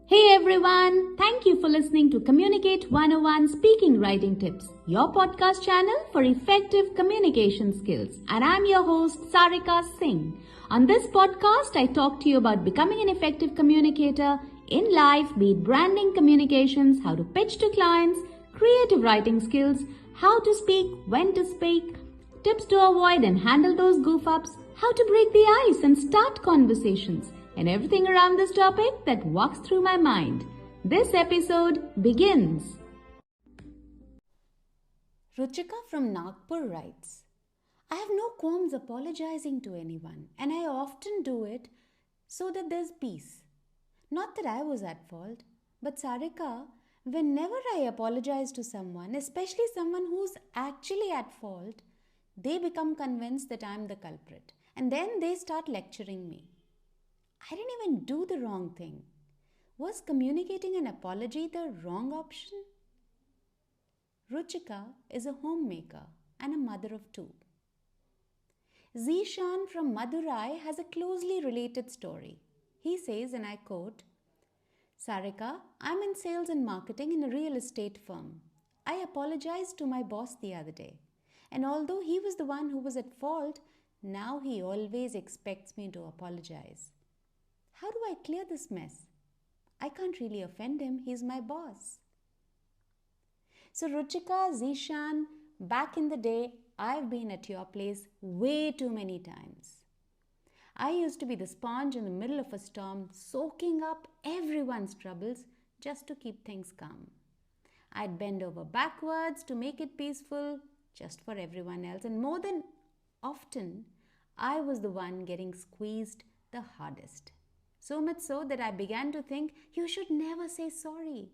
Hey everyone, thank you for listening to Communicate 101 Speaking Writing Tips, your podcast channel for effective communication skills. And I'm your host, Sarika Singh. On this podcast, I talk to you about becoming an effective communicator in life, be it branding, communications, how to pitch to clients, creative writing skills, how to speak, when to speak, tips to avoid and handle those goof-ups, how to break the ice and start conversations, and everything around this topic that walks through my mind. This episode begins. Ruchika from Nagpur writes, I have no qualms apologizing to anyone, and I often do it so that there's peace. Not that I was at fault, but Sarika, whenever I apologize to someone, especially someone who's actually at fault, they become convinced that I'm the culprit, and then they start lecturing me. I didn't even do the wrong thing. Was communicating an apology the wrong option? Ruchika is a homemaker and a mother of two. Zishan from Madurai has a closely related story. He says, and I quote, Sarika, I'm in sales and marketing in a real estate firm. I apologized to my boss the other day. And although he was the one who was at fault, now he always expects me to apologize. How do I clear this mess? I can't really offend him. He's my boss. So Ruchika, Zishan, back in the day, I've been at your place way too many times. I used to be the sponge in the middle of a storm, soaking up everyone's troubles just to keep things calm. I'd bend over backwards to make it peaceful just for everyone else. And more than often, I was the one getting squeezed the hardest. So much so that I began to think you should never say sorry.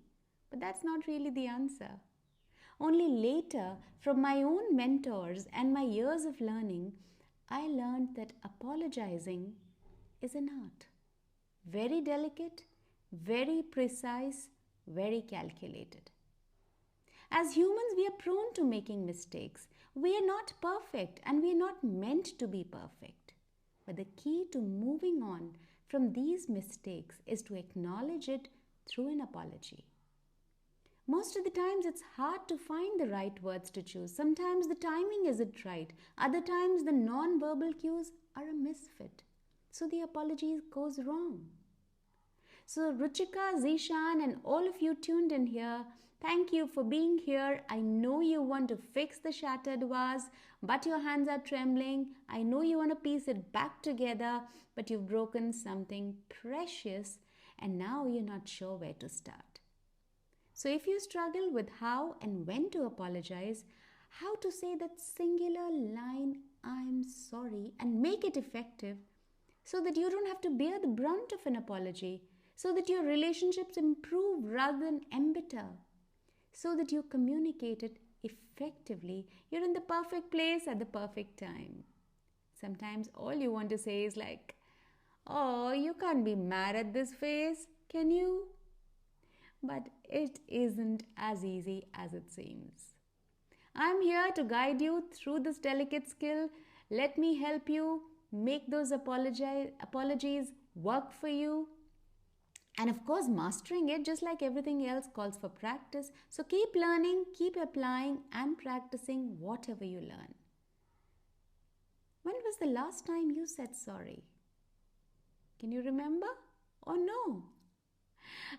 But that's not really the answer. Only later, from my own mentors and my years of learning, I learned that apologizing is an art. Very delicate, very precise, very calculated. As humans, we are prone to making mistakes. We are not perfect and we are not meant to be perfect. But the key to moving on from these mistakes is to acknowledge it through an apology. Most of the times it's hard to find the right words to choose. Sometimes the timing isn't right. Other times the non-verbal cues are a misfit. So the apology goes wrong. So Ruchika, Zishan and all of you tuned in here, thank you for being here. I know you want to fix the shattered vase, but your hands are trembling. I know you want to piece it back together, but you've broken something precious and now you're not sure where to start. So if you struggle with how and when to apologize, how to say that singular line, I'm sorry, and make it effective so that you don't have to bear the brunt of an apology, so that your relationships improve rather than embitter, so that you communicate it effectively, you're in the perfect place at the perfect time. Sometimes all you want to say is like, oh, you can't be mad at this face, can you? But it isn't as easy as it seems. I'm here to guide you through this delicate skill. Let me help you make those apologies work for you. And of course, mastering it, just like everything else, calls for practice. So keep learning, keep applying and practicing whatever you learn. When was the last time you said sorry? Can you remember or no?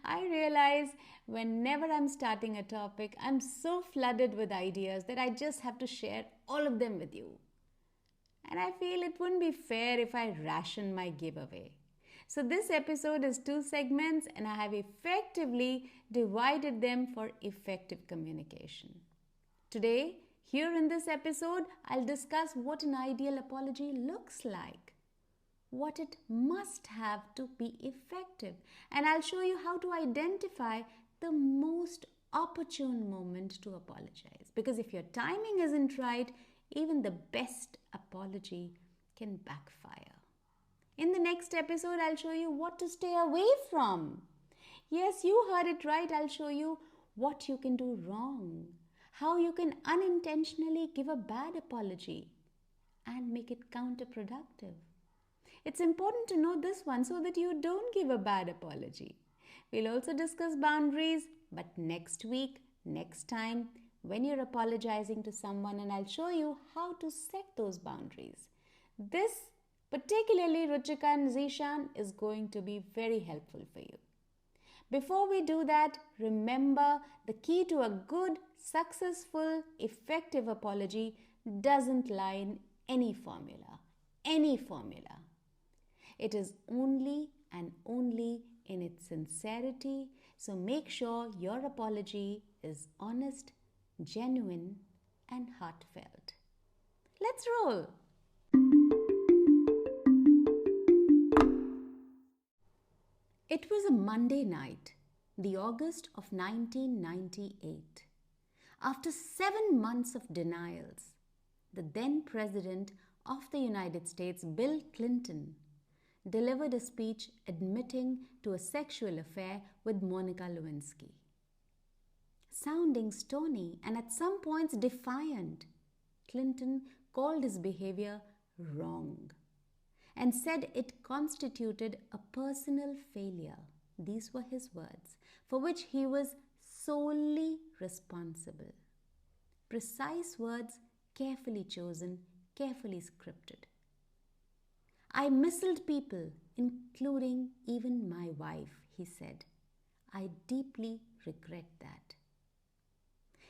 I realize whenever I'm starting a topic, I'm so flooded with ideas that I just have to share all of them with you. And I feel it wouldn't be fair if I ration my giveaway. So this episode is 2 segments and I have effectively divided them for effective communication. Today, here in this episode, I'll discuss what an ideal apology looks like, what it must have to be effective, and I'll show you how to identify the most opportune moment to apologize. Because if your timing isn't right, even the best apology can backfire. In the next episode, I'll show you what to stay away from. Yes, you heard it right. I'll show you what you can do wrong, how you can unintentionally give a bad apology and make it counterproductive. It's important to know this one so that you don't give a bad apology. We'll also discuss boundaries, but next week, next time, when you're apologizing to someone, and I'll show you how to set those boundaries. This, particularly Ruchika and Zishan, is going to be very helpful for you. Before we do that, remember the key to a good, successful, effective apology doesn't lie in any formula. Any formula. It is only and only in its sincerity. So make sure your apology is honest, genuine, and heartfelt. Let's roll. It was a Monday night, the August of 1998. After 7 months of denials, the then President of the United States, Bill Clinton, delivered a speech admitting to a sexual affair with Monica Lewinsky. Sounding stony and at some points defiant, Clinton called his behavior wrong and said it constituted a personal failure, these were his words, for which he was solely responsible. Precise words, carefully chosen, carefully scripted. I misled people, including even my wife, he said. I deeply regret that.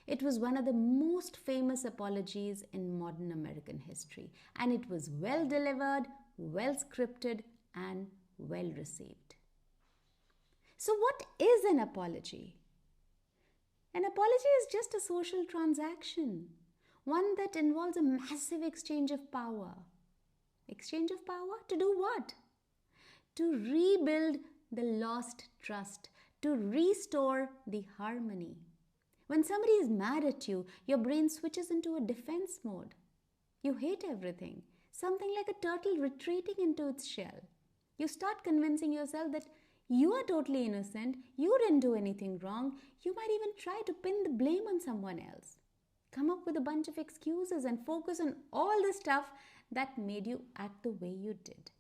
It was one of the most famous apologies in modern American history, and it was well delivered, well scripted, and well received. So what is an apology? An apology is just a social transaction, one that involves a massive exchange of power. Exchange of power? To do what? To rebuild the lost trust, to restore the harmony. When somebody is mad at you, your brain switches into a defense mode. You hate everything, something like a turtle retreating into its shell. You start convincing yourself that you are totally innocent, you didn't do anything wrong, you might even try to pin the blame on someone else. Come up with a bunch of excuses and focus on all the stuff that made you act the way you did.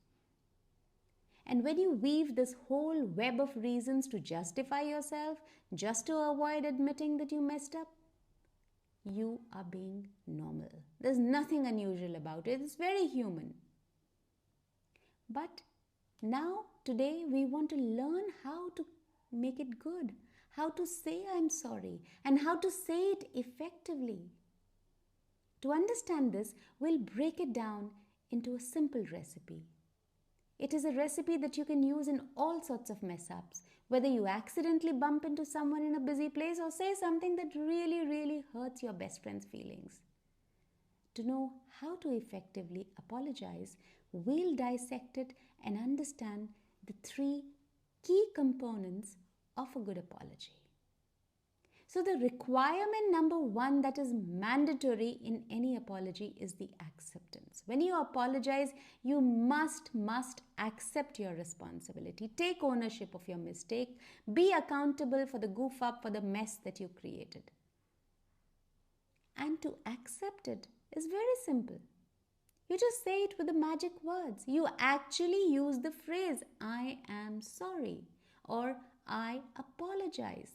And when you weave this whole web of reasons to justify yourself, just to avoid admitting that you messed up, you are being normal. There's nothing unusual about it. It's very human. But now, today, we want to learn how to make it good, how to say I'm sorry, and how to say it effectively. To understand this, we'll break it down into a simple recipe. It is a recipe that you can use in all sorts of mess-ups, whether you accidentally bump into someone in a busy place or say something that really hurts your best friend's feelings. To know how to effectively apologize, we'll dissect it and understand the 3 key components of a good apology. So the requirement number 1 that is mandatory in any apology is the acceptance. When you apologize, you must accept your responsibility. Take ownership of your mistake. Be accountable for the goof up, for the mess that you created. And to accept it is very simple. You just say it with the magic words. You actually use the phrase, I am sorry, or I apologize.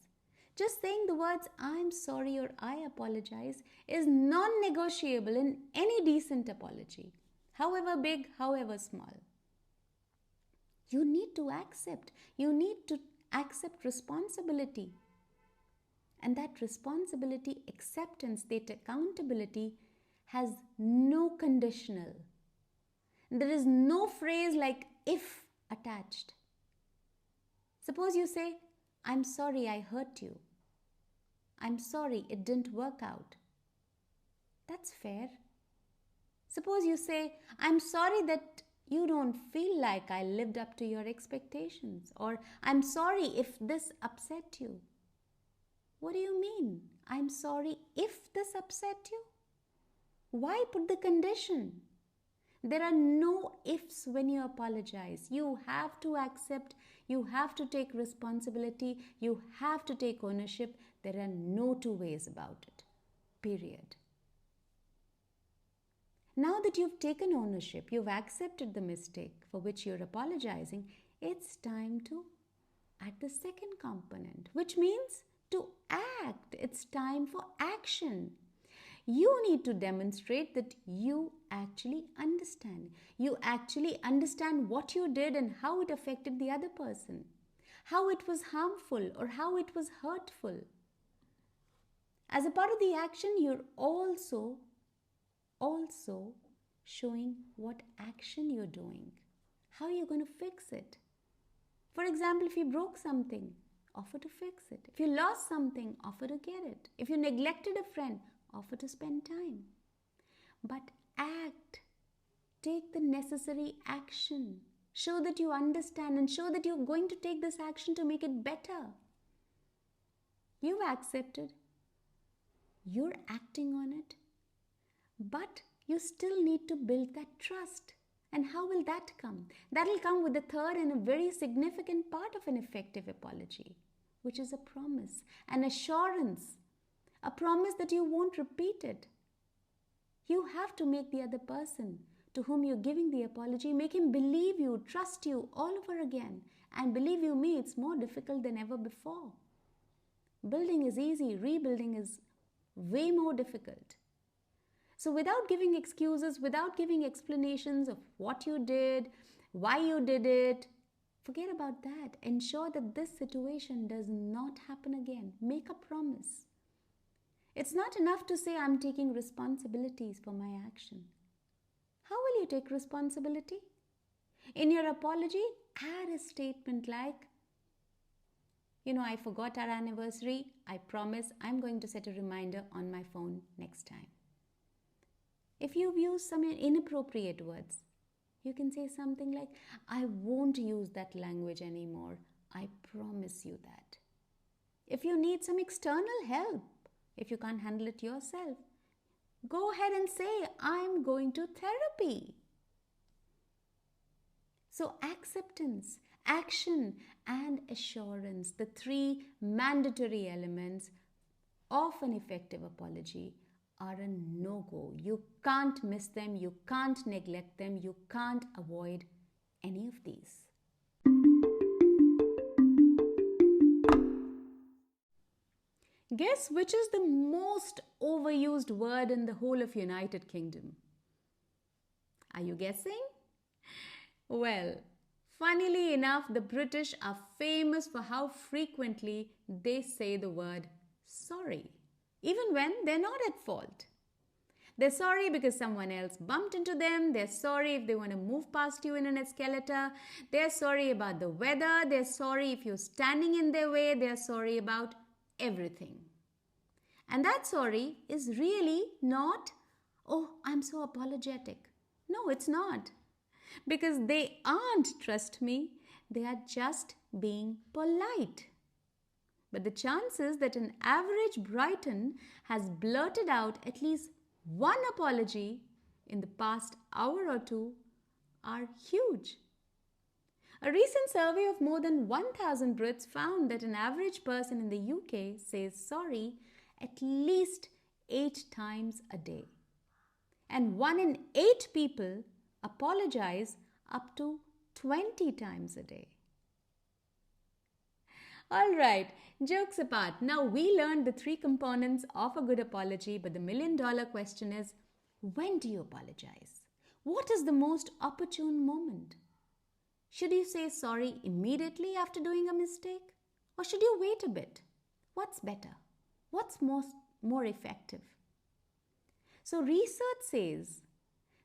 Just saying the words, I'm sorry or I apologize is non-negotiable in any decent apology, however big, however small. You need to accept. You need to accept responsibility. And that responsibility, acceptance, that accountability has no conditional. There is no phrase like if attached. Suppose you say, I'm sorry I hurt you. I'm sorry it didn't work out. That's fair. Suppose you say, I'm sorry that you don't feel like I lived up to your expectations, or I'm sorry if this upset you. What do you mean? I'm sorry if this upset you? Why put the condition? There are no ifs when you apologize. You have to accept, you have to take responsibility, you have to take ownership. There are no 2 ways about it. Period. Now that you've taken ownership, you've accepted the mistake for which you're apologizing, it's time to at the second component, which means to act. It's time for action. You need to demonstrate that you actually understand. You actually understand what you did and how it affected the other person, how it was harmful or how it was hurtful. As a part of the action, you're also showing what action you're doing, how you're going to fix it. For example, if you broke something, offer to fix it. If you lost something, offer to get it. If you neglected a friend, offer to spend time. But act. Take the necessary action. Show that you understand and show that you're going to take this action to make it better. You've accepted. You're acting on it. But you still need to build that trust. And how will that come? That will come with the third and a very significant part of an effective apology, which is a promise, an assurance, a promise that you won't repeat it. You have to make the other person to whom you're giving the apology, make him believe you, trust you all over again. And believe you me, it's more difficult than ever before. Building is easy, rebuilding is way more difficult. So without giving excuses, without giving explanations of what you did, why you did it, forget about that. Ensure that this situation does not happen again. Make a promise. It's not enough to say, I'm taking responsibilities for my action. How will you take responsibility? In your apology, add a statement like, I forgot our anniversary. I promise I'm going to set a reminder on my phone next time. If you've used some inappropriate words, you can say something like, I won't use that language anymore. I promise you that. If you need some external help, if you can't handle it yourself, go ahead and say, I'm going to therapy. So acceptance, action, and assurance, the three mandatory elements of an effective apology, are a no-go. You can't miss them, you can't neglect them, you can't avoid any of these. Guess which is the most overused word in the whole of United Kingdom? Are you guessing? Well, funnily enough, the British are famous for how frequently they say the word sorry, even when they're not at fault. They're sorry because someone else bumped into them. They're sorry if they want to move past you in an escalator. They're sorry about the weather. They're sorry if you're standing in their way. They're sorry about everything. And that sorry is really not, oh, I'm so apologetic. No, it's not. Because they aren't, trust me, they are just being polite. But the chances that an average Briton has blurted out at least one apology in the past hour or two are huge. A recent survey of more than 1,000 Brits found that an average person in the UK says sorry at least 8 times a day. And 1 in 8 people apologize up to 20 times a day. Alright, jokes apart. Now we learned the 3 components of a good apology, but the million-dollar question is, when do you apologize? What is the most opportune moment? Should you say sorry immediately after doing a mistake? Or should you wait a bit? What's better? What's more effective? So research says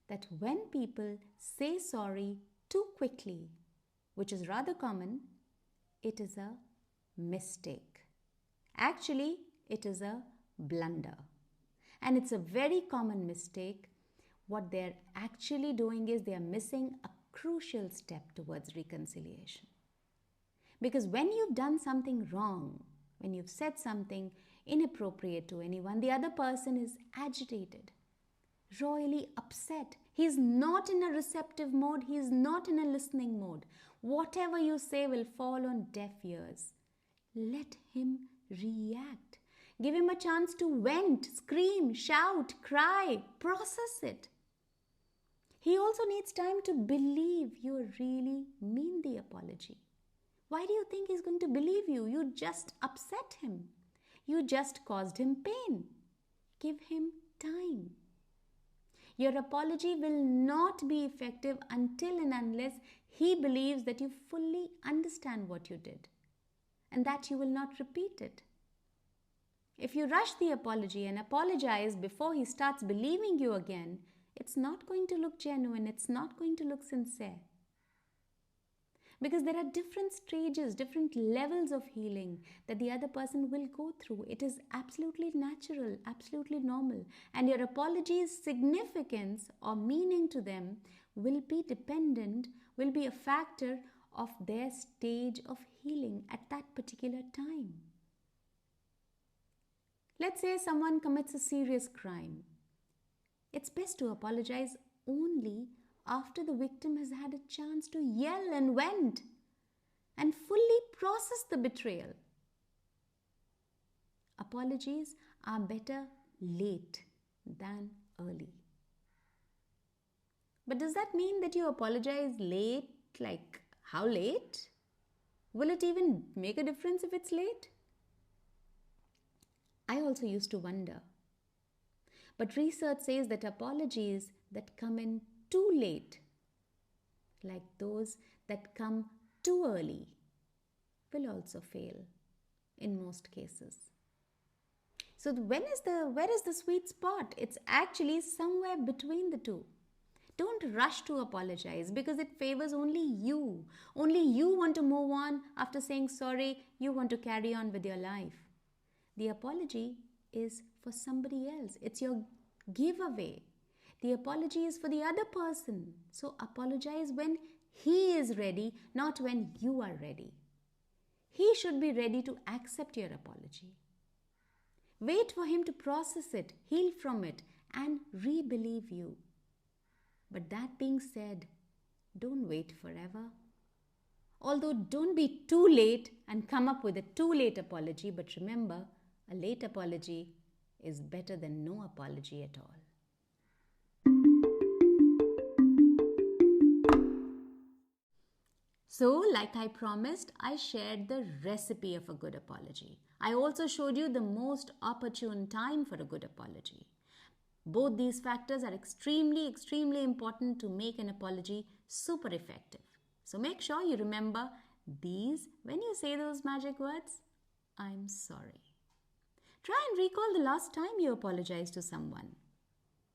that when people say sorry too quickly, which is rather common, it is a mistake. Actually, it is a blunder. And it's a very common mistake. What they're actually doing is they are missing a crucial step towards reconciliation. Because when you've done something wrong, when you've said something inappropriate to anyone, the other person is agitated, royally upset. He's not in a receptive mode. He's not in a listening mode. Whatever you say will fall on deaf ears. Let him react. Give him a chance to vent, scream, shout, cry, process it. He also needs time to believe you really mean the apology. Why do you think he's going to believe you? You just upset him. You just caused him pain. Give him time. Your apology will not be effective until and unless he believes that you fully understand what you did and that you will not repeat it. If you rush the apology and apologize before he starts believing you again, it's not going to look genuine, it's not going to look sincere. Because there are different stages, different levels of healing that the other person will go through. It is absolutely natural, absolutely normal. And your apology's significance or meaning to them will be dependent, will be a factor of their stage of healing at that particular time. Let's say someone commits a serious crime. It's best to apologize only after the victim has had a chance to yell and vent and fully process the betrayal. Apologies are better late than early. But does that mean that you apologize late? Like, how late? Will it even make a difference if it's late? I also used to wonder. But research says that apologies that come in too late, like those that come too early, will also fail in most cases. So where is the sweet spot? It's actually somewhere between the two. Don't rush to apologize because it favors only you. Only you want to move on after saying sorry. You want to carry on with your life. The apology is for somebody else. It's your giveaway. The apology is for the other person. So apologize when he is ready, not when you are ready. He should be ready to accept your apology. Wait for him to process it, heal from it, and re-believe you. But that being said, don't wait forever. Although don't be too late and come up with a too late apology, but remember, a late apology is better than no apology at all. So, like I promised, I shared the recipe of a good apology. I also showed you the most opportune time for a good apology. Both these factors are extremely important to make an apology super effective. So make sure you remember these when you say those magic words. I'm sorry. Try and recall the last time you apologized to someone.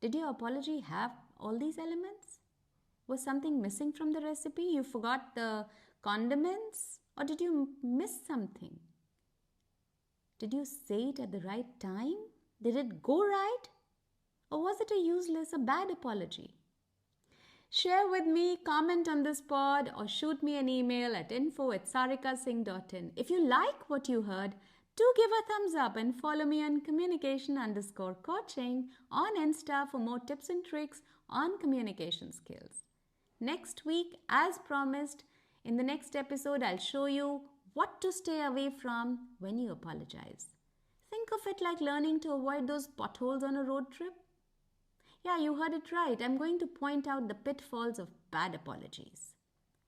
Did your apology have all these elements? Was something missing from the recipe? You forgot the condiments? Or did you miss something? Did you say it at the right time? Did it go right? Or was it a useless or bad apology? Share with me, comment on this pod, or shoot me an email at info@sarikasingh.in. If you like what you heard, do give a thumbs up and follow me on communication_coaching on Insta for more tips and tricks on communication skills. Next week, as promised, in the next episode, I'll show you what to stay away from when you apologize. Think of it like learning to avoid those potholes on a road trip. Yeah, you heard it right. I'm going to point out the pitfalls of bad apologies.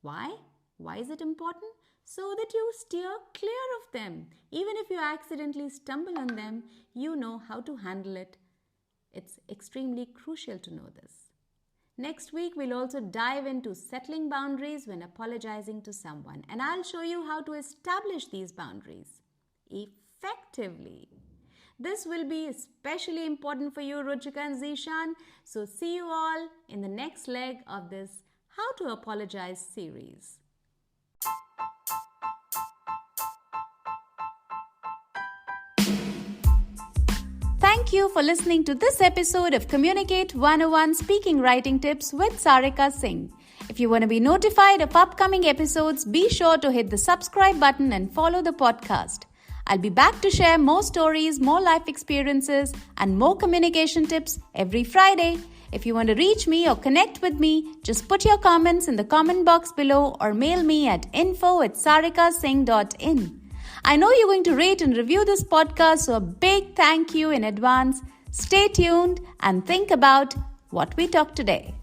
Why? Why is it important? So that you steer clear of them. Even if you accidentally stumble on them, you know how to handle it. It's extremely crucial to know this. Next week, we'll also dive into settling boundaries when apologizing to someone. And I'll show you how to establish these boundaries effectively. This will be especially important for you, Ruchika and Zishan. So see you all in the next leg of this How to Apologize series. Thank you for listening to this episode of Communicate 101 Speaking Writing Tips with Sarika Singh. If you want to be notified of upcoming episodes, be sure to hit the subscribe button and follow the podcast. I'll be back to share more stories, more life experiences, and more communication tips every Friday. If you want to reach me or connect with me, just put your comments in the comment box below or mail me at info@sarikasingh.in. I know you're going to rate and review this podcast, so a big thank you in advance. Stay tuned and think about what we talked today.